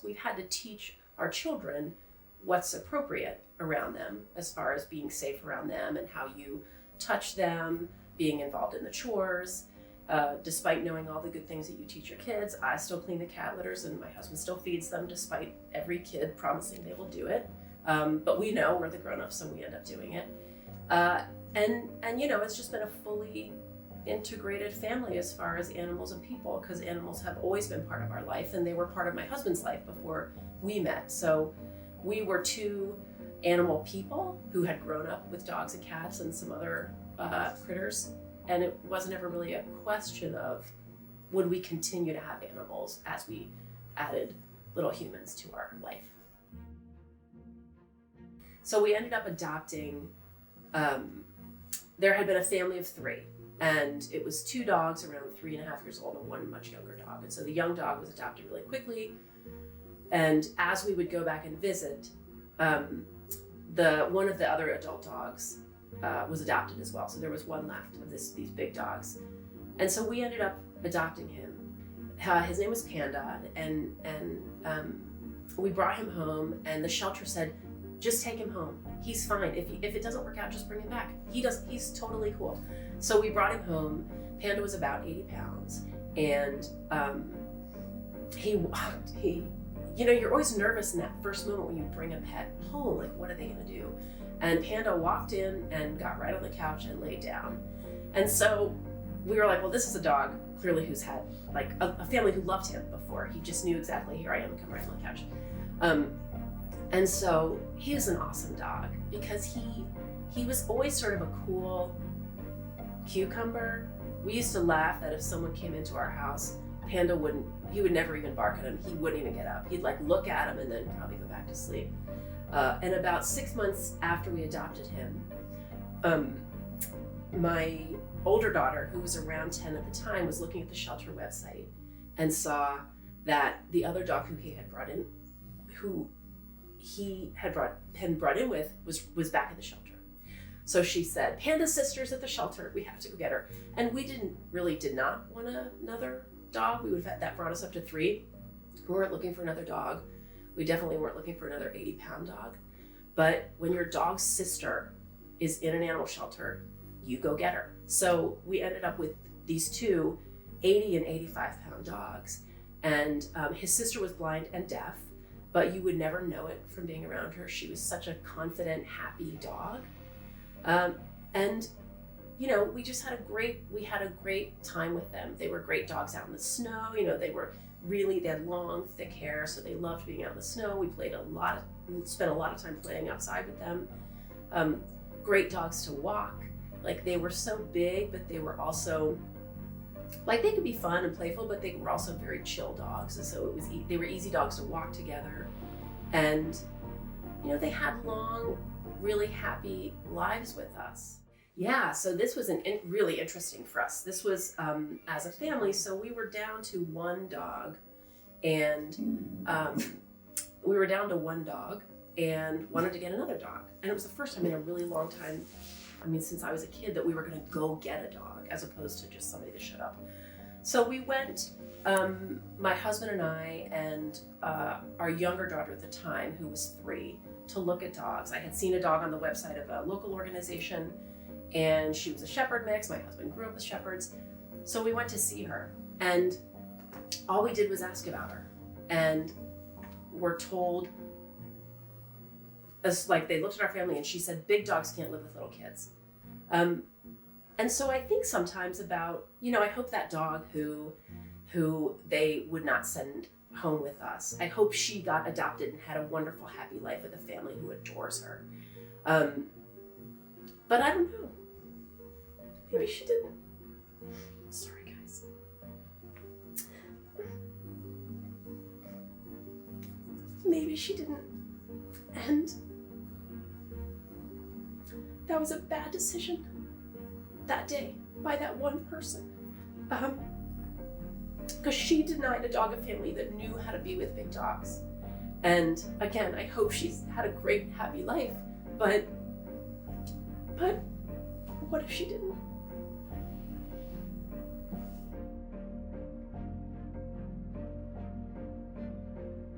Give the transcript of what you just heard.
We've had to teach our children what's appropriate around them as far as being safe around them and how you touch them, being involved in the chores. Despite knowing all the good things that you teach your kids, I still clean the cat litters and my husband still feeds them despite every kid promising they will do it. But we know we're the grown-ups, so we end up doing it. And you know, it's just been a fully integrated family as far as animals and people, because animals have always been part of our life, and they were part of my husband's life before we met. So we were two animal people who had grown up with dogs and cats and some other critters, and it wasn't ever really a question of would we continue to have animals as we added little humans to our life. So we ended up adopting, there had been a family of 3, and it was 2 dogs around 3.5 years old and 1 much younger dog. And so the young dog was adopted really quickly. And as we would go back and visit, one of the other adult dogs was adopted as well. So there was 1 left of these big dogs. And so we ended up adopting him. His name was Panda, and we brought him home, and the shelter said, just take him home. He's fine. If it doesn't work out, just bring him back. He's totally cool. So we brought him home. Panda was about 80 pounds, and he, you know, you're always nervous in that first moment when you bring a pet home, like what are they gonna do? And Panda walked in and got right on the couch and laid down. And so we were like, well, this is a dog clearly who's had like a family who loved him before. He just knew exactly, here I am, come right on the couch. And so he was an awesome dog because he was always sort of a cool cucumber. We used to laugh that if someone came into our house, Panda would never even bark at him. He wouldn't even get up. He'd like look at him and then probably go back to sleep. And about 6 months after we adopted him, my older daughter, who was around 10 at the time, was looking at the shelter website and saw that the other dog who he had brought in, been brought in with was back in the shelter. So she said, Panda's sister's at the shelter, we have to go get her. And we did not want another dog. That brought us up to 3. We weren't looking for another dog. We definitely weren't looking for another 80-pound dog. But when your dog's sister is in an animal shelter, you go get her. So we ended up with these 2 80 and 85-pound dogs. And his sister was blind and deaf, but you would never know it from being around her. She was such a confident, happy dog. And you know, we had a great time with them. They were great dogs out in the snow. You know, they had long, thick hair, so they loved being out in the snow. We spent a lot of time playing outside with them. Great dogs to walk. Like, they were so big, but they were also, like, they could be fun and playful, but they were also very chill dogs. And so they were easy dogs to walk together. And, you know, they had long, really happy lives with us. Yeah, so this was really interesting for us. This was as a family, so we were down to 1 dog, and wanted to get another dog. And it was the first time in a really long time, since I was a kid, that we were gonna go get a dog as opposed to just somebody to shut up. So we went, my husband and I and our younger daughter at the time, who was 3, to look at dogs. I had seen a dog on the website of a local organization, and she was a shepherd mix. My husband grew up with shepherds. So we went to see her, and all we did was ask about her. And we're told, they looked at our family and she said, big dogs can't live with little kids. And so I think sometimes about, you know, I hope that dog who they would not send home with us, I hope she got adopted and had a wonderful, happy life with a family who adores her. But I don't know. Maybe she didn't. Sorry, guys. Maybe she didn't. And that was a bad decision that day by that one person. Because she denied a dog a family that knew how to be with big dogs. And again, I hope she's had a great, happy life, but what if she didn't?